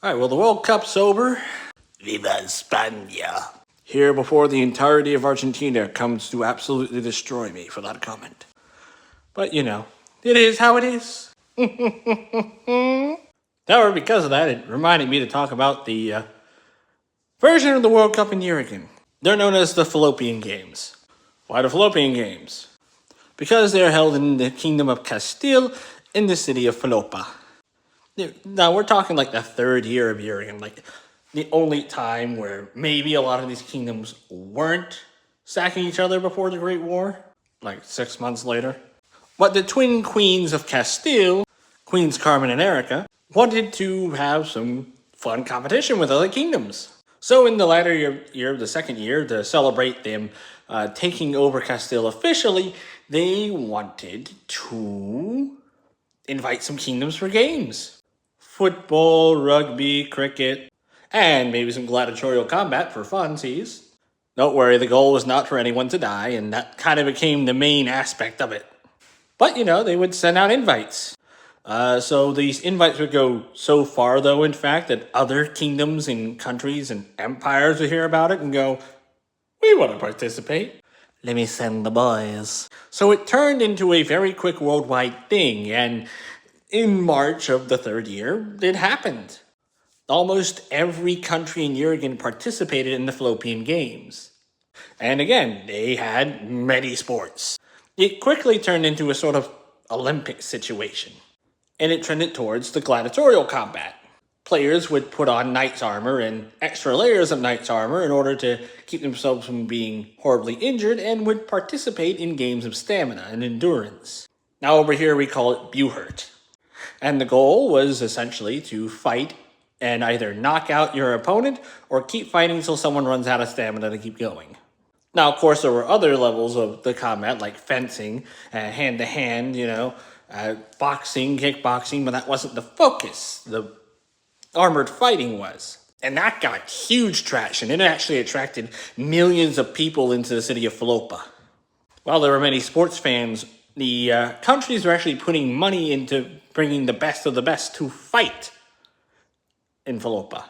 Alright, well, the World Cup's over. Viva España. Here before the entirety of Argentina comes to absolutely destroy me for that comment. But, you know, it is how it is. However, because of that, it reminded me to talk about the version of the World Cup in Uruguay. They're known as the Fallopian Games. Why the Fallopian Games? Because they're held in the Kingdom of Castile in the city of Falopa. Now, we're talking like the third year of Uruguay, like the only time where maybe a lot of these kingdoms weren't sacking each other before the Great War, like 6 months later. But the twin queens of Castile, Queens Carmen and Erica, wanted to have some fun competition with other kingdoms. So in the latter year, the second year, to celebrate them taking over Castile officially, they wanted to invite some kingdoms for games. Football, rugby, cricket, and maybe some gladiatorial combat for funsies. Don't worry, the goal was not for anyone to die, and that kind of became the main aspect of it. But, you know, they would send out invites. So these invites would go so far, though, in fact, that other kingdoms and countries and empires would hear about it and go, we want to participate. Let me send the boys. So it turned into a very quick worldwide thing, and in March of the third year, it happened. Almost every country in Uruguay participated in the Fallopian Games. And again, they had many sports. It quickly turned into a sort of Olympic situation. And it trended towards the gladiatorial combat. Players would put on knight's armor and extra layers of knight's armor in order to keep themselves from being horribly injured, and would participate in games of stamina and endurance. Now over here we call it Buhurt. And the goal was essentially to fight and either knock out your opponent or keep fighting until someone runs out of stamina to keep going. Now, of course, there were other levels of the combat, like fencing, hand-to-hand, boxing, kickboxing, but that wasn't the focus. The armored fighting was. And that got huge traction. It actually attracted millions of people into the city of Falopa. While there were many sports fans, the countries were actually putting money into bringing the best of the best to fight in Falopa.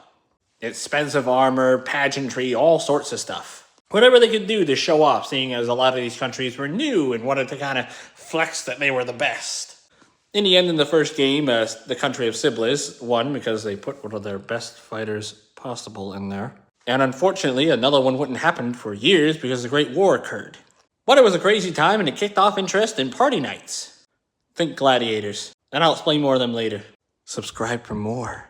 Expensive armor, pageantry, all sorts of stuff. Whatever they could do to show off, seeing as a lot of these countries were new and wanted to kind of flex that they were the best. In the end, in the first game, the country of Siblis won because they put one of their best fighters possible in there. And unfortunately, another one wouldn't happen for years because the Great War occurred. But it was a crazy time, and it kicked off interest in party nights. Think gladiators. And I'll explain more of them later. Subscribe for more.